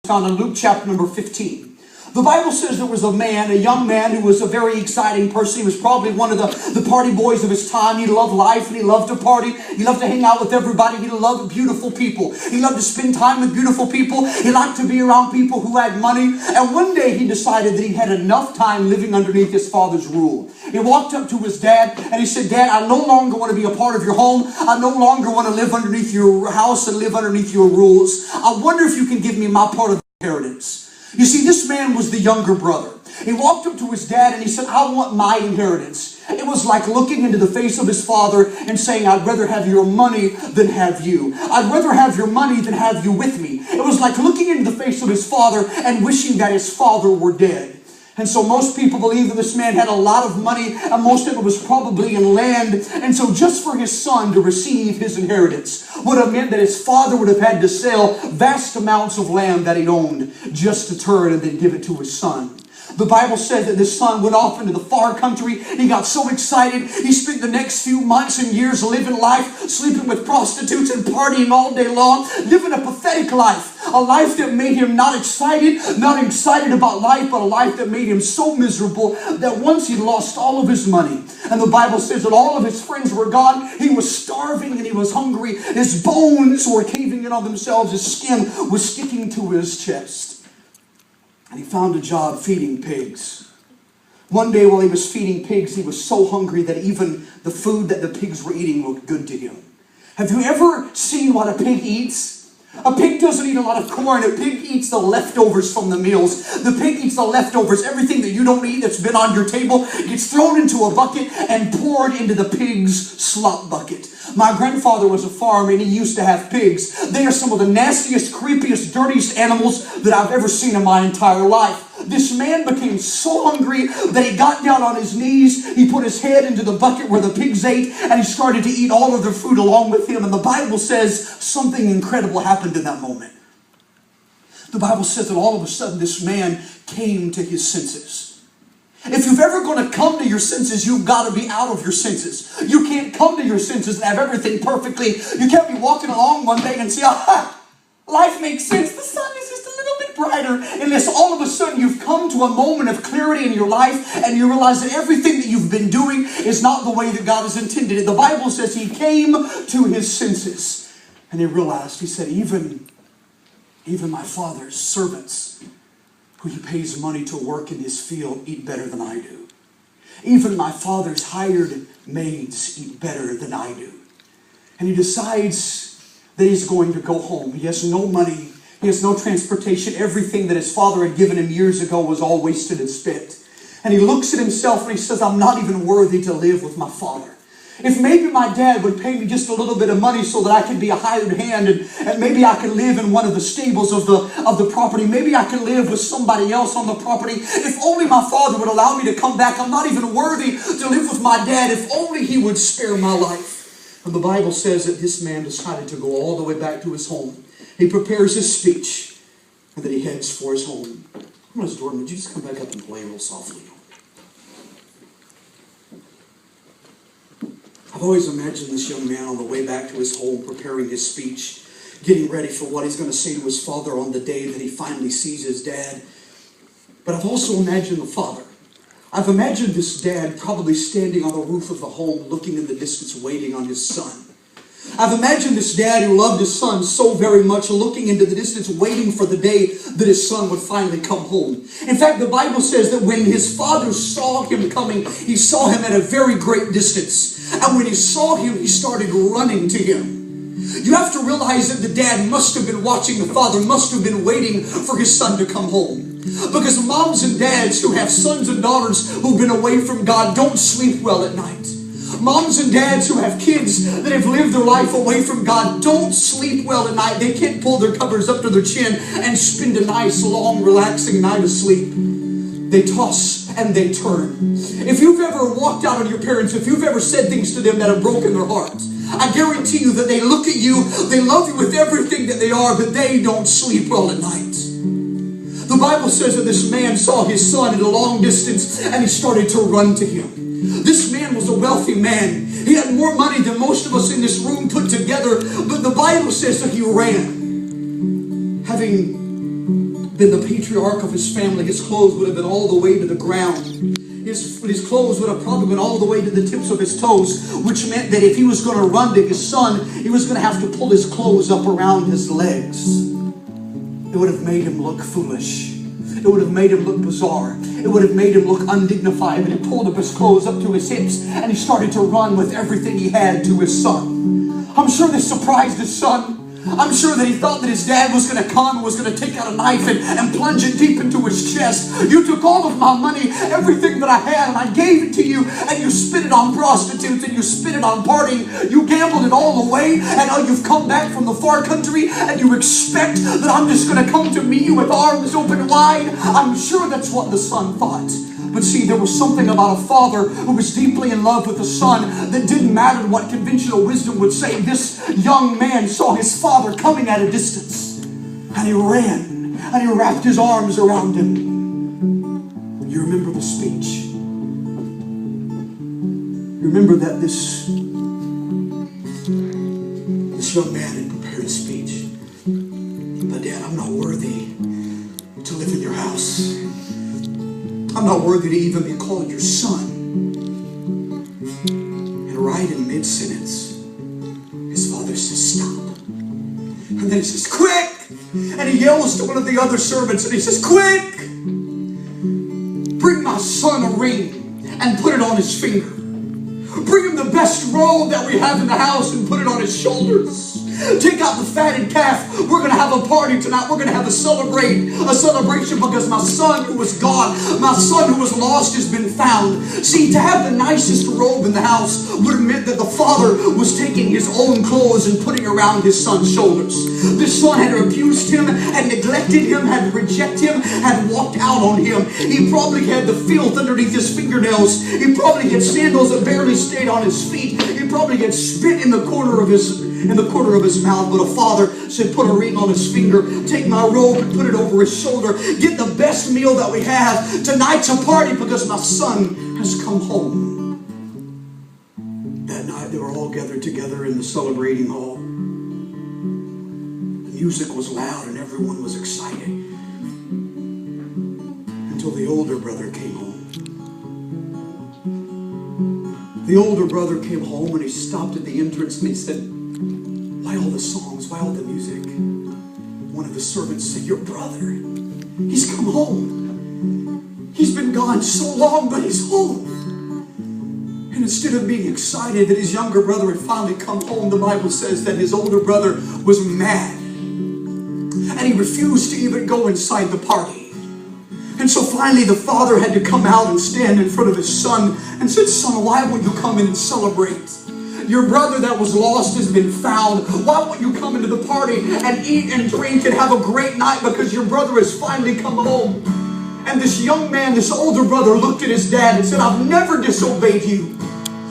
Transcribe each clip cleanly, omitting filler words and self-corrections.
Found in Luke chapter number 15. The Bible says there was a young man who was a very exciting person. He was probably one of the party boys of his time. He loved life and he loved to party. He loved to hang out with everybody. He loved beautiful people. He loved to spend time with beautiful people. He liked to be around people who had money. And one day he decided that he had enough time living underneath his father's rule. He walked up to his dad and he said, "Dad, I no longer want to be a part of your home. I no longer want to live underneath your house and live underneath your rules. I wonder if you can give me my part of the inheritance." You see, this man was the younger brother. He walked up to his dad and he said, "I want my inheritance." It was like looking into the face of his father and saying, "I'd rather have your money than have you. I'd rather have your money than have you with me." It was like looking into the face of his father and wishing that his father were dead. And so most people believe that this man had a lot of money, and most of it was probably in land. And so just for his son to receive his inheritance would have meant that his father would have had to sell vast amounts of land that he owned just to turn and then give it to his son. The Bible said that this son went off into the far country. He got so excited. He spent the next few months and years living life, sleeping with prostitutes and partying all day long, living a pathetic life. A life that made him not excited about life, but a life that made him so miserable that once he lost all of his money. And the Bible says that all of his friends were gone. He was starving and he was hungry. His bones were caving in on themselves. His skin was sticking to his chest. And he found a job feeding pigs. One day while he was feeding pigs, he was so hungry that even the food that the pigs were eating looked good to him. Have you ever seen what a pig eats? A pig doesn't eat a lot of corn. A pig eats the leftovers from the meals. The pig eats the leftovers. Everything that you don't eat that's been on your table gets thrown into a bucket and poured into the pig's slop bucket. My grandfather was a farmer and he used to have pigs. They are some of the nastiest, creepiest, dirtiest animals that I've ever seen in my entire life. This man became so hungry that he got down on his knees, he put his head into the bucket where the pigs ate, and he started to eat all of their food along with him. And the Bible says something incredible happened in that moment. The Bible says that all of a sudden this man came to his senses. If you're ever going to come to your senses, you've got to be out of your senses. You can't come to your senses and have everything perfectly. You can't be walking along one day and say, "Aha, life makes sense. The sun is just a little bit brighter." Unless all of a sudden you've come to a moment of clarity in your life and you realize that everything that you've been doing is not the way that God has intended it. The Bible says he came to his senses and he realized, he said, even my father's servants, who he pays money to work in his field, eat better than I do. Even my father's hired maids eat better than I do. And he decides that he's going to go home. He has no money. He has no transportation. Everything that his father had given him years ago was all wasted and spent. And he looks at himself and he says, "I'm not even worthy to live with my father. If maybe my dad would pay me just a little bit of money so that I could be a hired hand and maybe I could live in one of the stables of the property. Maybe I could live with somebody else on the property. If only my father would allow me to come back. I'm not even worthy to live with my dad. If only he would spare my life." And the Bible says that this man decided to go all the way back to his home. He prepares his speech and then he heads for his home. Jordan, would you just come back up and play real softly? I've always imagined this young man on the way back to his home preparing his speech, getting ready for what he's going to say to his father on the day that he finally sees his dad. But I've also imagined the father. I've imagined this dad probably standing on the roof of the home, looking in the distance, waiting on his son. I've imagined this dad who loved his son so very much, looking into the distance, waiting for the day that his son would finally come home. In fact, the Bible says that when his father saw him coming, he saw him at a very great distance. And when he saw him, he started running to him. You have to realize that the dad must have been watching, the father must have been waiting for his son to come home. Because moms and dads who have sons and daughters who've been away from God don't sleep well at night. Moms and dads who have kids that have lived their life away from God don't sleep well at night. They can't pull their covers up to their chin and spend a nice, long, relaxing night of sleep. They toss and they turn. If you've ever walked out on your parents, if you've ever said things to them that have broken their hearts, I guarantee you that they look at you, they love you with everything that they are, but they don't sleep well at night. The Bible says that this man saw his son at a long distance and he started to run to him. This man was a wealthy man. He had more money than most of us in this room put together, but the Bible says that he ran. Having been the patriarch of his family. His clothes would have been all the way to the ground. His clothes would have probably been all the way to the tips of his toes, which meant that if he was going to run to his son, he was going to have to pull his clothes up around his legs. It would have made him look foolish. It would have made him look bizarre. It would have made him look undignified. But he pulled up his clothes up to his hips and he started to run with everything he had to his son. I'm sure this surprised his son. I'm sure that he thought that his dad was going to come and was going to take out a knife and plunge it deep into his chest. You took all of my money, everything that I had, and I gave it to you, and you spent it on prostitutes, and you spent it on partying. You gambled it all away, and now you've come back from the far country, and you expect that I'm just going to come to meet you with arms open wide. I'm sure that's what the son thought. But see, there was something about a father who was deeply in love with a son that didn't matter what conventional wisdom would say. This young man saw his father coming at a distance, and he ran, and he wrapped his arms around him. You remember the speech? You remember that this young man had prepared a speech. But Dad, I'm not worthy to live in your house. I'm not worthy to even be called your son. And right in mid-sentence, his father says, stop. And then he says, quick! And he yells to one of the other servants and he says, quick! Bring my son a ring and put it on his finger. Bring him the best robe that we have in the house and put it on his shoulders. Take out the fatted calf. We're going to have a party tonight. We're going to have a celebration because my son who was gone, my son who was lost has been found. See, to have the nicest robe in the house would have meant that the father was taking his own clothes and putting around his son's shoulders. This son had abused him, had neglected him, had rejected him, had walked out on him. He probably had the filth underneath his fingernails. He probably had sandals that barely stayed on his feet. He probably had spit in the corner of his mouth, but a father said, put a ring on his finger, take my robe and put it over his shoulder, get the best meal that we have. Tonight's a party because my son has come home. That night they were all gathered together in the celebrating hall. The music was loud and everyone was excited until the older brother came home. The older brother came home and he stopped at the entrance and he said, why all the songs? Why all the music? One of the servants said, your brother, he's come home. He's been gone so long, but he's home. And instead of being excited that his younger brother had finally come home, the Bible says that his older brother was mad. And he refused to even go inside the party. And so finally the father had to come out and stand in front of his son and said, son, why won't you come in and celebrate? Your brother that was lost has been found. Why won't you come into the party and eat and drink and have a great night because your brother has finally come home? And this young man, this older brother, looked at his dad and said, I've never disobeyed you.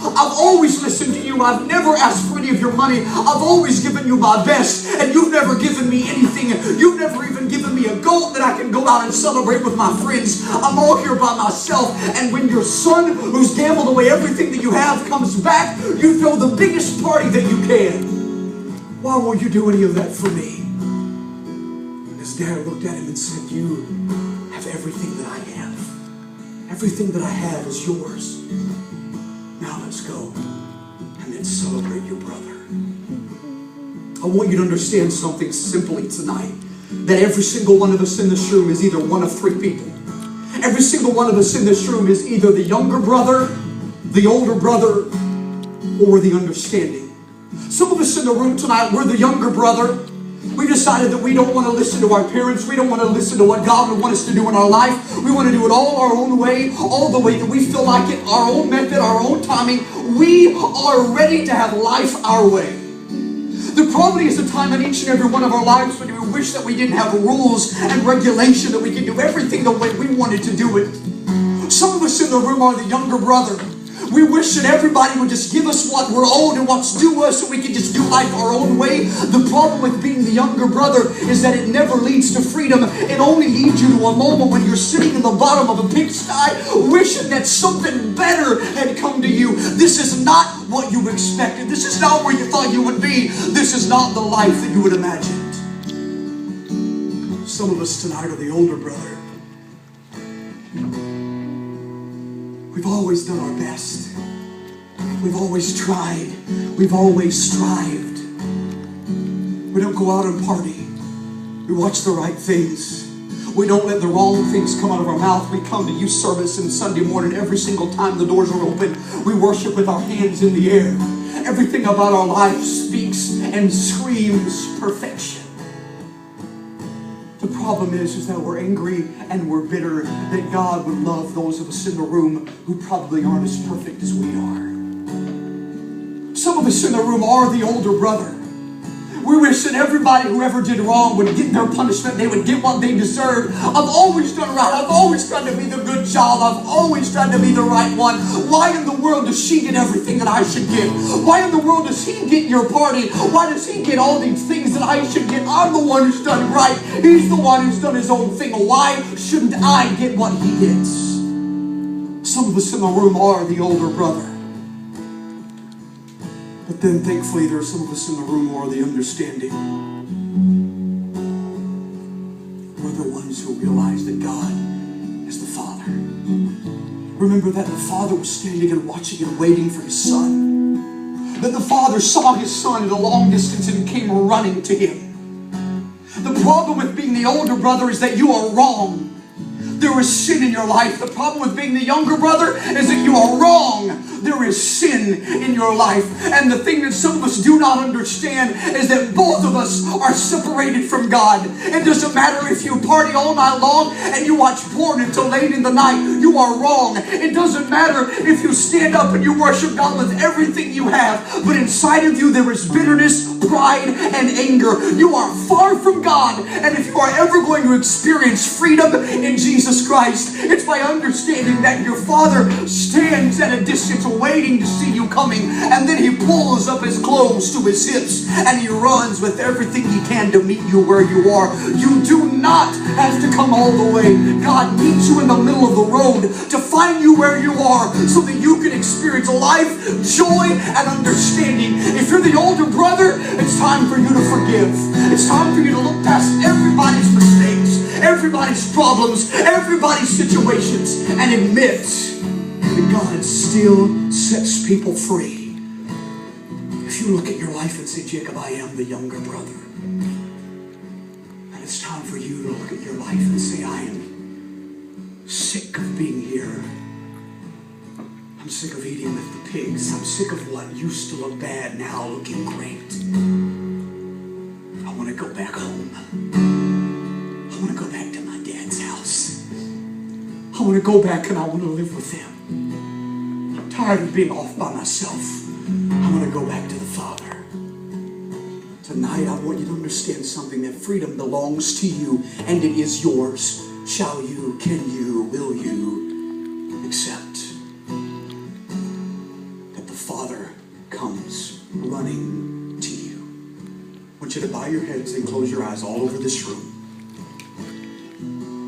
I've always listened to you. I've never asked for any of your money. I've always given you my best, and you've never given me anything. You've never even given me a goat that I can go out and celebrate with my friends. I'm all here by myself. And when your son, who's gambled away everything that you have, comes back, you throw the biggest party that you can. Why won't you do any of that for me? And his dad looked at him and said, you have everything that I have. Everything that I have is yours. Now let's go and then celebrate your brother. I want you to understand something simply tonight. That every single one of us in this room is either one of three people. Every single one of us in this room is either the younger brother, the older brother, or the understanding. Some of us in the room tonight, we're the younger brother. We decided that we don't want to listen to our parents. We don't want to listen to what God would want us to do in our life. We want to do it all our own way, all the way that we feel like it, our own method, our own timing. We are ready to have life our way. There probably is a time in each and every one of our lives when we wish that we didn't have rules and regulation, that we could do everything the way we wanted to do it. Some of us in the room are the younger brother. We wish that everybody would just give us what we're owed and what's due us so we can just do life our own way. The problem with being the younger brother is that it never leads to freedom. It only leads you to a moment when you're sitting in the bottom of a pigsty wishing that something better had come to you. This is not what you expected. This is not where you thought you would be. This is not the life that you had imagined. Some of us tonight are the older brother. We've always done our best. We've always tried. We've always strived. We don't go out and party. We watch the right things. We don't let the wrong things come out of our mouth. We come to youth service on Sunday morning every single time the doors are open. We worship with our hands in the air. Everything about our life speaks and screams perfection. The problem is that we're angry and we're bitter that God would love those of us in the room who probably aren't as perfect as we are. Some of us in the room are the older brother. We wish that everybody who ever did wrong would get their punishment. They would get what they deserved. I've always done right. I've always tried to be the good child. I've always tried to be the right one. Why in the world does she get everything that I should get? Why in the world does he get your party? Why does he get all these things that I should get? I'm the one who's done right. He's the one who's done his own thing. Why shouldn't I get what he gets? Some of us in the room are the older brother. But then thankfully there are some of us in the room who are the understanding. We're the ones who realize that God is the Father. Remember that the Father was standing and watching and waiting for his Son. That the Father saw his Son at a long distance and came running to him. The problem with being the older brother is that you are wrong. There is sin in your life. The problem with being the younger brother is that you are wrong. There is sin in your life. And the thing that some of us do not understand is that both of us are separated from God. It doesn't matter if you party all night long and you watch porn until late in the night. You are wrong. It doesn't matter if you stand up and you worship God with everything you have. But inside of you there is bitterness, pride, and anger. You are far from God. And if you are ever going to experience freedom in Jesus Christ, it's by understanding that your Father stands at a distance waiting to see you coming, and then he pulls up his clothes to his hips and he runs with everything he can to meet you where you are. You do not have to come all the way. God meets you in the middle of the road to find you where you are so that you can experience life, joy, and understanding. If you're the older brother, it's time for you to forgive. It's time for you to look past everybody's mistakes, everybody's problems, everybody's situations, and admit that God still sets people free. If you look at your life and say, Jacob, I am the younger brother. And it's time for you to look at your life and say, I am sick of being here. I'm sick of eating with the pigs. I'm sick of what used to look bad now looking great. I want to go back home. I want to go back to my dad's house. I want to go back and I want to live with them. I'm tired of being off by myself. I want to go back to the Father. Tonight I want you to understand something, that freedom belongs to you and it is yours. Shall you, can you, will you accept that the Father comes running to you? I want you to bow your heads and close your eyes all over this room.